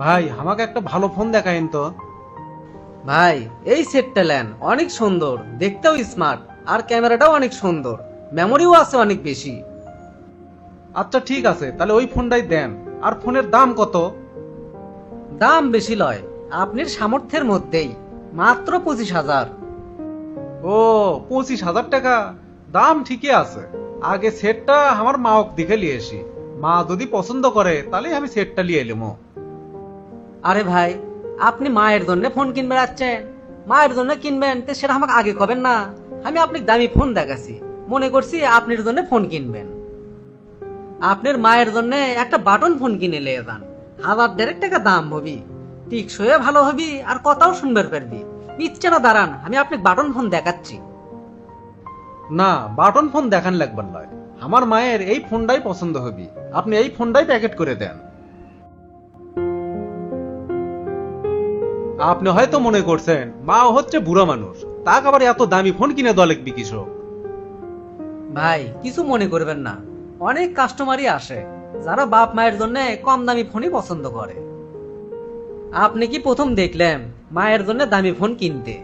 ভাই আমাকে একটা ভালো ফোন দেখাইন তো। ভাই এই সেটটা নেন, অনেক সুন্দর, দেখতেও স্মার্ট, আর ক্যামেরাটাও অনেক সুন্দর, মেমোরিও আছে অনেক বেশি। আচ্ছা ঠিক আছে, তাহলে ওই ফোনটাই দেন। আর ফোনের দাম কত? দাম বেশি লয়, আপনার সামর্থ্যের মধ্যেই, মাত্র 25,000। ও, 25,000 টাকা? দাম ঠিকই আছে। আগে সেটটা আমার মাওক দেখে নিয়ে আসি। মা যদি পছন্দ করে তাহলে আমি সেটটা নিয়ে এলাম। আরে ভাই, আপনি মায়ের জন্য ফোন কিনবে যাচ্ছেন, মায়ের জন্য কিনবেন তো সেটা আমাকে আগে কবেন না। আমি আপনাকে দামি ফোন দেখাছি, মনে করছি আপনার জন্য ফোন কিনবেন। আপনার মায়ের জন্য একটা বাটন ফোন কিনে নিয়ে যান, 1,000 টাকা দাম হবি, টিকসই ভালো হবি, আর কথাও শুনবার পারবি। ইচ্ছে না দাঁড়ান, আমি আপনাকে বাটন ফোন দেখাচ্ছি। না, বাটন ফোন দেখান লাগবার নয়, আমার মায়ের এই ফোনটাই পছন্দ হবে। আপনি এই ফোনটাই প্যাকেট করে দেন। আপনি হয়তো মনে করছেন মা হচ্ছে বুড়া মানুষ, তাকে আবার এত দামি ফোন কিনে দেওয়া লাগবে কৃষক। ভাই কিছু মনে করবেন না, অনেক কাস্টমারই আসে যারা বাপ মায়ের জন্য কম দামি ফোনই পছন্দ করে। আপনি কি প্রথম দেখলেন মায়ের জন্য দামি ফোন কিনতে?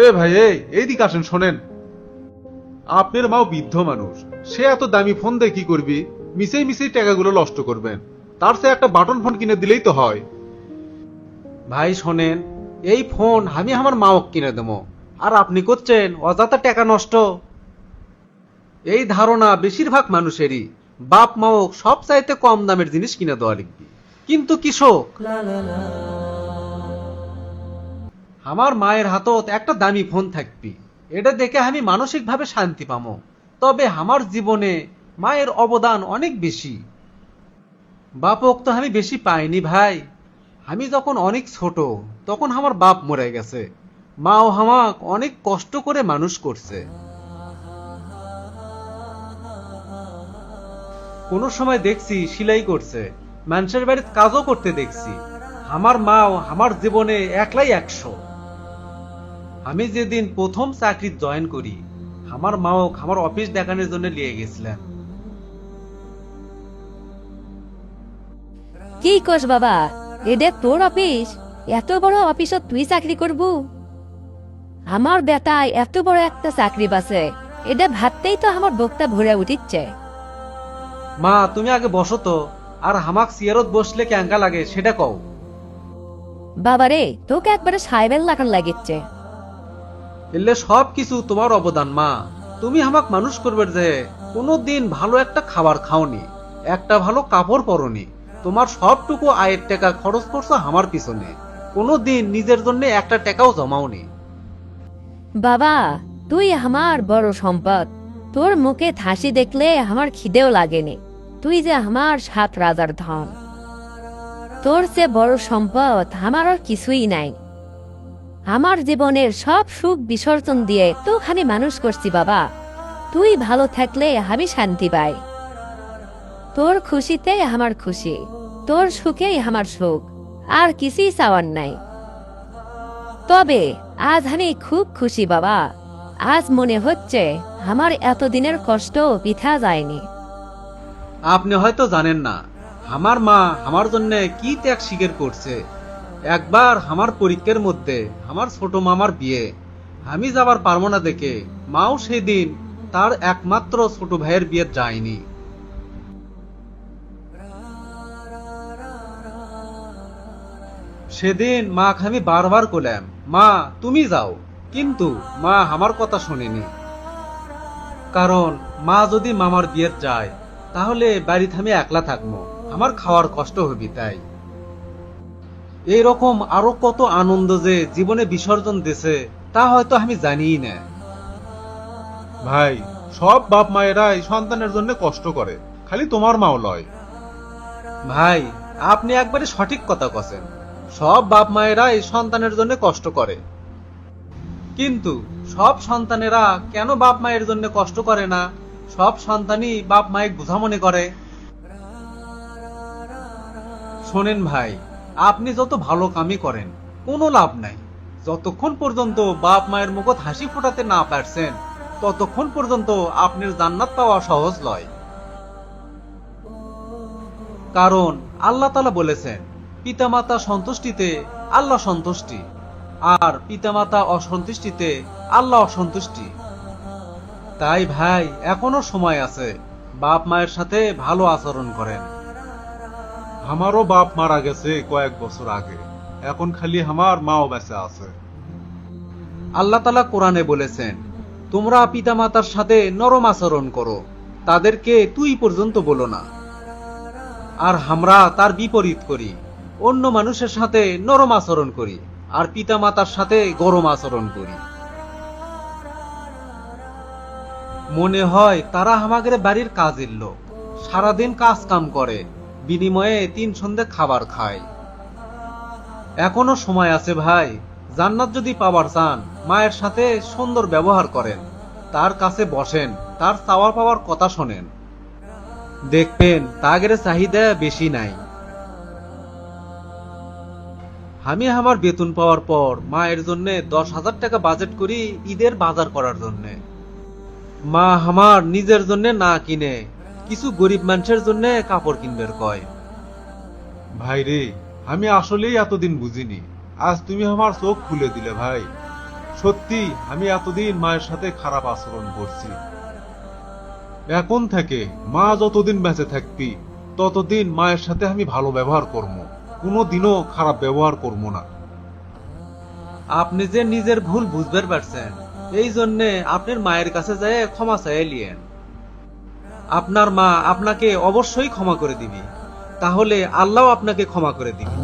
এ ভাই, এইদিকে আসেন, শোনেন। আপনার মাও বৃদ্ধ মানুষ, সে এত দামি ফোন দিয়ে কি করবি? মিশেই মিশেই টাকাগুলো নষ্ট করবেন, তার সে একটা বাটন ফোন কিনে দিলেই তো হয়। ভাই শোনেন, এই ফোন আমি আমার মাওক কিনে দেবো, আর আপনি করছেন অযথা টাকা নষ্ট। এই ধারণা বেশিরভাগ মানুষেরই, বাপ মাওক সব চাইতে কম দামের জিনিস কিনে দেওয়া লিখবি। কিন্তু কৃষক, আমার মায়ের হাতত একটা দামি ফোন থাকবি, এটা দেখে আমি মানসিকভাবে শান্তি পামো। তবে আমার জীবনে মায়ের অবদান অনেক বেশি। বাপক তো আমি বেশি পাইনি ভাই। আমি যখন অনেক ছোট তখন আমার বাপ মরে গেছে। মাও আমাক অনেক কষ্ট করে মানুষ করছে। কোন সময় দেখছি সেলাই করছে, মানুষের বাড়িতে কাজও করতে দেখছি। আমার মাও আমার জীবনে একলাই 100। আমি যেদিন প্রথম চাকরি জয়েন করি, আমার মাও আমার অফিস দেখানোর জন্য নিয়ে গেছিলেন। কি কস বাবা, এটা তোর অফিস? এত বড় অফিসত তুই চাকরি করবু? আমার বেটায় এত বড় একটা চাকরি পাছে, এটা ভাবতেই তো আমার বুকটা ভরে উঠিচ্ছে। মা তুমি আগে বসো তো, আর হামাক চেয়ারত বসলে ক্যাঙ্কা লাগে সেটা কও। বাবারে, তোকে একবারে সাহেবের লাগান লাগিচ্ছে। এলে সব কিছু তোমার অবদান মা। তুমি আমাক মানুষ করবে যে কোনোদিন ভালো একটা খাবার খাওনি, একটা ভালো কাপড় পরনি, তোমার সবটুকু আয়ের টাকা খরচ করছো আমার পিছনে, কোনোদিন নিজের জন্য একটা টাকাও জমাওনি। বাবা, তুই আমার বড় সম্পদ। তোর মুখে হাসি দেখলে আমার খিদেও লাগেনি। তুই যে আমার 7 রাজার ধন। তোর যে বড় সম্পদ আমার আর কিছুই নাই। আমার জীবনের সব সুখ বিসর্জন দিয়ে তোখানে মানুষ করছি বাবা। তুই ভালো থাকলে আমি শান্তি পাই। তোর খুশিতে আমার খুশি, তোর সুখেই আমার সুখ, আর কিছুই চাওয়ার নাই। তবে আজ আমি খুব খুশি বাবা। আজ মনে হচ্ছে আমার এতদিনের কষ্ট বৃথা যায়নি। আপনি হয়তো জানেন না, আমার মা আমার জন্য কি ত্যাগ স্বীকার করছে। একবার আমার পরীক্ষার মধ্যে আমার ছোট মামার বিয়ে, আমি যাবার পারবো না দেখে মাও সেদিন তার একমাত্র ছোট ভাইয়ের বিয়ে যায়নি। সেদিন মাকে আমি বারবার কইলাম, মা তুমি যাও, কিন্তু মা আমার কথা শোনেনি। কারণ মা যদি মামার বিয়ে যায় তাহলে বাড়িতে আমি একলা থাকবো, আমার খাওয়ার কষ্ট হবে। তাই এইরকম আরো কত আনন্দ যে জীবনে বিসর্জন দিছে তা হয়তো আমি জানিই না। ভাই, সব বাপ মায়েরাই সন্তানের জন্য কষ্ট করে, খালি তোমার মাও লয়। ভাই আপনি একবারে সঠিক কথা কছেন, সব বাপ মায়েরাই সন্তানের জন্য কষ্ট করে। কিন্তু সব সন্তানেরা কেন বাপ মায়ের জন্য কষ্ট করে না? সব সন্তানই বাপ মায়ের বোঝা মনে করে। শোনেন ভাই, আপনি যত ভালো কামই করেন কোনো লাভ নাই। যতক্ষণ পর্যন্ত বাপ মায়ের মুখত হাসি ফোটাতে না পারছেন ততক্ষণ পর্যন্ত আপনার জান্নাত পাওয়া সহজ নয়। কারণ আল্লাহ তাআলা বলেছেন, পিতামাতা সন্তুষ্টিতে আল্লাহ সন্তুষ্টি, আর পিতামাতা অসন্তুষ্টিতে আল্লাহ অসন্তুষ্টি। তাই ভাই, এখনো সময় আছে, বাপ মায়ের সাথে ভালো আচরণ করেন। আমারও বাপ মারা গেছে কয়েক বছর আগে, এখন খালি আমার মাও বেঁচে আছে। আল্লাহ তাআলা কোরআনে বলেছেন, তোমরা পিতামাতার সাথে নরম আচরণ করো, তাদেরকে তুই পর্যন্ত বলো না। আর আমরা তার বিপরীত করি, অন্য মানুষের সাথে নরম আচরণ করি আর পিতামাতার সাথে গরম আচরণ করি। মনে হয় তারা আমাদের বাড়ির কাজের লোক, সারাদিন কাজ কাম করে, বিনিময়ে 3 সন্ধ্যে খাবার খায়। এখনো সময় আছে ভাই, জান্নাত যদি পাবার চান মায়ের সাথে সুন্দর ব্যবহার করেন, তার কাছে বসেন, তার চাওয়া পাওয়ার কথা শোনেন, দেখবেন তাগের চাহিদা বেশি নাই। আমি আমার বেতন পাওয়ার পর মায়ের জন্য 10,000 টাকা বাজেট করি ঈদের বাজার করার জন্য। মা আমার নিজের জন্য না কিনে কিছু গরিব মানুষের জন্য কাপড় কিনবের কয়। ভাই রে, আমি আসলেই এতদিন বুঝিনি, আজ তুমি আমার চোখ খুলে দিলে ভাই। সত্যি আমি এতদিন মায়ের সাথে খারাপ আচরণ করছি। এখন থেকে মা যতদিন বেঁচে থাকবি ততদিন মায়ের সাথে আমি ভালো ব্যবহার করব, কোনোদিনও খারাপ ব্যবহার করব না। আপনি যে নিজের ভুল বুঝতে পারছেন, এই জন্যে আপনার মায়ের কাছে যায় ক্ষমা চাইয়ে লিয়েন। আপনার মা আপনাকে অবশ্যই ক্ষমা করে দিবি, তাহলে আল্লাহ আপনাকে ক্ষমা করে দিবে।